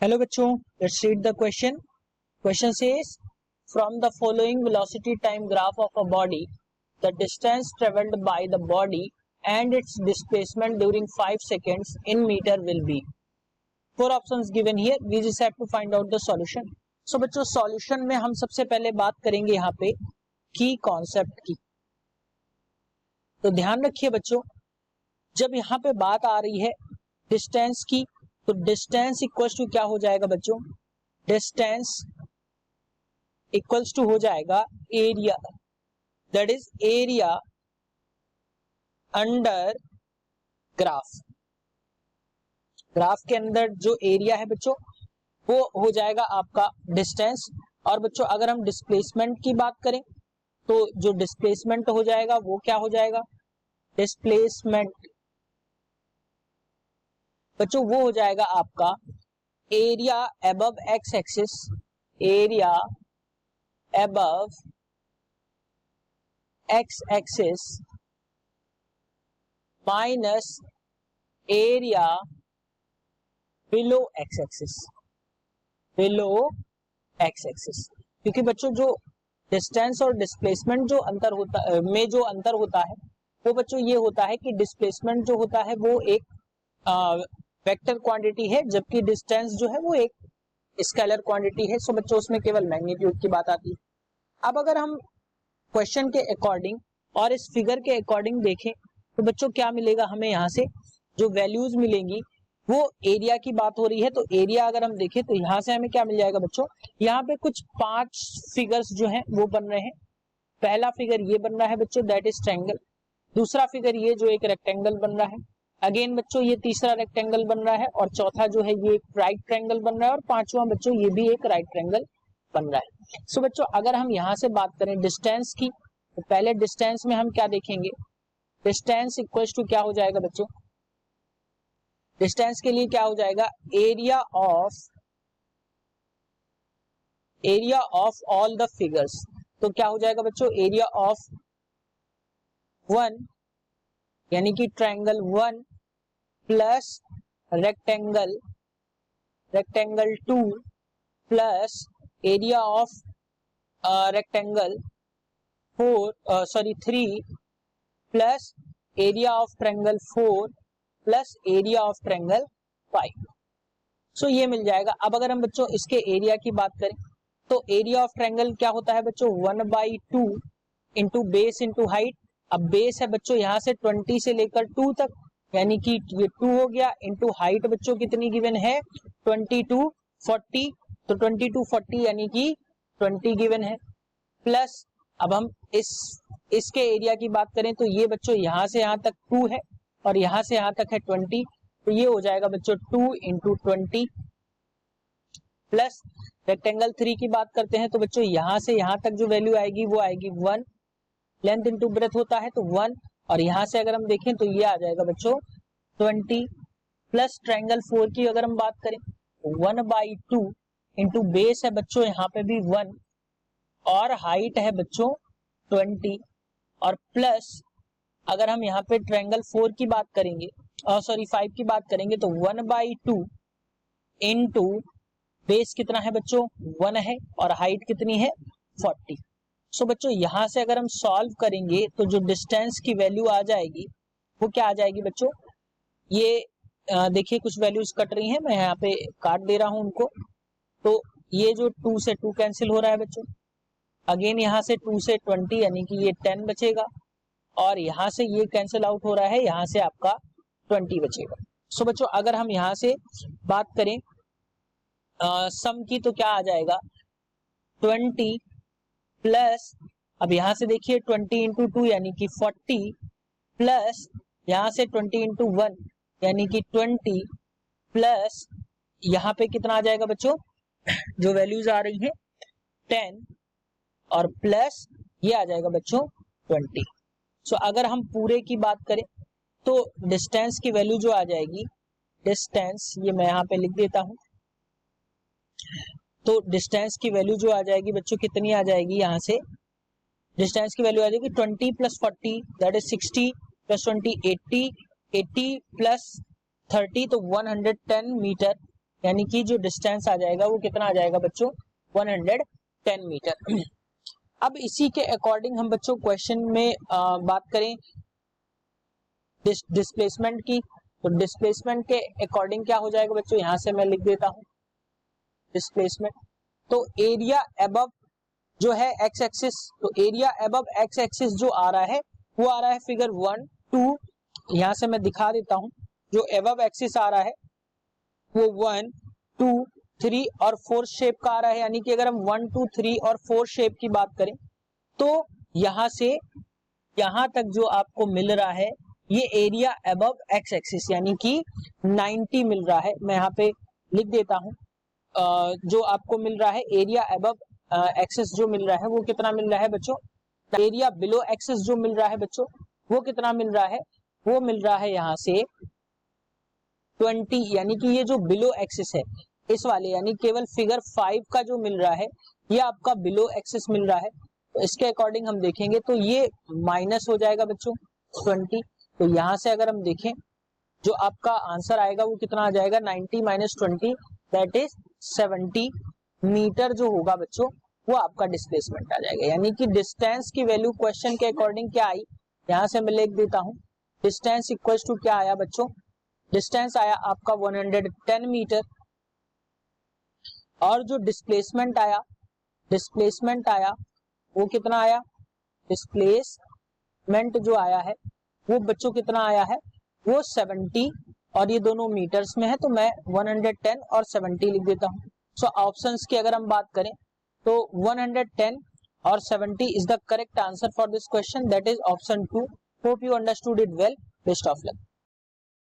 Hello बच्चों, let's read the question. Question says, from the following velocity time graph of a body, the distance traveled by the body and its displacement during 5 seconds in meter will be. 4 options given here. We just have to find out the solution. So बच्चों, solution में हम सबसे पहले बात करेंगे यहाँ पे की कॉन्सेप्ट की. तो ध्यान रखिए बच्चों, जब यहाँ पे बात आ रही है डिस्टेंस की, तो डिस्टेंस इक्वल्स टू क्या हो जाएगा बच्चों? डिस्टेंस इक्वल्स टू हो जाएगा area, that is area under graph. Graph के अंदर जो एरिया है बच्चों वो हो जाएगा आपका डिस्टेंस. और बच्चों अगर हम डिस्प्लेसमेंट की बात करें तो जो डिस्प्लेसमेंट हो जाएगा वो क्या हो जाएगा? डिस्प्लेसमेंट बच्चों वो हो जाएगा आपका area above x axis, area above x axis minus area below x axis, below x axis. क्योंकि बच्चों जो डिस्टेंस और डिस्प्लेसमेंट जो अंतर होता में जो अंतर होता है वो बच्चों ये होता है कि डिस्प्लेसमेंट जो होता है वो एक वेक्टर क्वांटिटी है, जबकि डिस्टेंस जो है वो एक स्केलर क्वांटिटी है. सो बच्चों उसमें केवल मैग्नीट्यूड की बात आती है. अब अगर हम क्वेश्चन के अकॉर्डिंग और इस फिगर के अकॉर्डिंग देखें तो बच्चों क्या मिलेगा हमें? यहाँ से जो वैल्यूज मिलेंगी वो एरिया की बात हो रही है. तो एरिया अगर हम देखें तो यहाँ से हमें क्या मिल जाएगा बच्चों? यहाँ पे कुछ 5 फिगर्स जो हैं वो बन रहे हैं. पहला फिगर ये बन रहा है बच्चों, दैट इज ट्रायंगल. दूसरा फिगर ये जो एक रेक्टेंगल बन रहा है. अगेन बच्चों ये तीसरा रेक्टेंगल बन रहा है. और चौथा जो है ये एक राइट ट्रायंगल बन रहा है. और पांचवा बच्चों ये भी एक राइट ट्रायंगल बन रहा है. सो बच्चों अगर हम यहाँ से बात करें डिस्टेंस की, तो पहले डिस्टेंस में हम क्या देखेंगे? डिस्टेंस इक्वल्स टू क्या हो जाएगा बच्चों? डिस्टेंस के लिए क्या हो जाएगा? Area of all the figures. तो क्या हो जाएगा बच्चों? एरिया ऑफ 1 यानी कि triangle 1 plus rectangle 2 plus area of rectangle 3 plus area of triangle 4 plus area of triangle 5. सो ये मिल जाएगा. अब अगर हम बच्चों इसके एरिया की बात करें तो एरिया ऑफ ट्रायंगल क्या होता है बच्चों? 1/2 इंटू बेस इंटू हाइट. अब बेस है बच्चों यहाँ से 20 से लेकर 2 तक, यानी कि ये 2 हो गया, इंटू हाइट बच्चों कितनी गिवन है? 22 40. तो 22 40 यानी कि 20 गिवन है. प्लस अब हम इसके एरिया की बात करें तो ये बच्चों यहाँ से यहाँ तक 2 है और यहाँ से यहाँ तक है 20. तो ये हो जाएगा बच्चों 2 इंटू 20. प्लस रेक्टेंगल 3 की बात करते हैं तो बच्चों यहाँ से यहाँ तक जो वैल्यू आएगी वो आएगी 1. लेंथ इंटू ब्रेथ होता है तो 1. और यहाँ से अगर हम देखें तो ये आ जाएगा बच्चों 20. प्लस ट्रायंगल 4 की अगर हम बात करें 1/2 इंटू बेस है बच्चों यहाँ पे भी 1 और हाइट है बच्चों 20. और प्लस अगर हम यहाँ पे ट्रायंगल 4 की बात करेंगे 5 की बात करेंगे तो 1/2 इंटू बेस कितना है बच्चों? 1 है और हाइट कितनी है? 40. सो बच्चों यहां से अगर हम सॉल्व करेंगे तो जो डिस्टेंस की वैल्यू आ जाएगी वो क्या आ जाएगी बच्चों? ये देखिए कुछ वैल्यूज कट रही हैं, मैं यहाँ पे काट दे रहा हूं उनको. तो ये जो 2 से 2 कैंसिल हो रहा है बच्चों. अगेन यहाँ से 2 से 20 यानी कि ये 10 बचेगा. और यहाँ से ये कैंसिल आउट हो रहा है, यहाँ से आपका 20 बचेगा. सो बच्चों अगर हम यहाँ से बात करें सम की तो क्या आ जाएगा? 20 प्लस अब यहां से देखिए 20 इंटू 2 यानी कि 40 प्लस यहां से 20 इंटू 1 यानी कि 20 प्लस यहां पे कितना आ जाएगा बच्चों? जो वैल्यूज आ रही हैं 10 और प्लस ये आ जाएगा बच्चों 20. सो अगर हम पूरे की बात करें तो डिस्टेंस की वैल्यू जो आ जाएगी, डिस्टेंस ये मैं यहाँ पे लिख देता हूं. तो डिस्टेंस की वैल्यू जो आ जाएगी बच्चों कितनी आ जाएगी? यहाँ से डिस्टेंस की वैल्यू आ जाएगी 20 plus 40 that is 60 plus 20 80 80 plus 30 तो 110 मीटर यानी कि जो डिस्टेंस आ जाएगा वो कितना आ जाएगा बच्चों 110 मीटर। अब इसी के अकॉर्डिंग हम बच्चों क्वेश्चन में बात करें डिस्प्लेसमेंट की, तो डिस्प्लेसमेंट के अकॉर्डिंग क्या हो जाएगा बच्चों, यहां से मैं लिख देता हूं डिस्प्लेसमेंट। तो एरिया अबव जो है एक्स एक्सिस, तो एरिया अबव एक्स एक्सिस जो आ रहा है वो आ रहा है फिगर 1 2, यहां से मैं दिखा देता हूं, जो अबव एक्सिस आ रहा है वो 1 2 3 और 4 शेप का आ रहा है। यानी कि अगर हम 1 2 3 और 4 शेप की बात करें तो यहां से यहां तक जो आपको मिल रहा है ये एरिया अबव एक्स एक्सिस यानी कि 90 मिल रहा है। मैं यहाँ पे लिख देता हूं, जो आपको मिल रहा है एरिया अबव एक्सिस जो मिल रहा है वो कितना मिल रहा है बच्चों, एरिया बिलो एक्सिस जो मिल रहा है बच्चों वो कितना मिल रहा है, वो मिल रहा है यहाँ से 20, यानी कि ये जो बिलो एक्सिस है इस वाले यानी केवल फिगर 5 का जो मिल रहा है ये आपका बिलो एक्सिस मिल रहा है। तो इसके अकॉर्डिंग हम देखेंगे तो ये माइनस हो जाएगा बच्चों 20। तो यहां से अगर हम देखें जो आपका आंसर आएगा वो कितना आ जाएगा 90 माइनस 20 दैट इज 70 मीटर जो होगा बच्चों वो आपका डिस्प्लेसमेंट आ जाएगा। यानी कि डिस्टेंस की वैल्यू क्वेश्चन के अकॉर्डिंग क्या आई, यहां से मैं लिख देता हूं डिस्टेंस इक्वल टू क्या आया बच्चों, डिस्टेंस आया आपका 110 मीटर और जो डिस्प्लेसमेंट आया वो कितना आया, डिस्प्लेसमेंट जो आया है वो बच्चों कितना आया है वो 70 और ये दोनों मीटर्स में है तो मैं 110 और 70 लिख देता हूं। सो ऑप्शंस की अगर हम बात करें तो 110 और 70 is the correct answer for this question, that is option 2। Hope you understood it well, best of luck.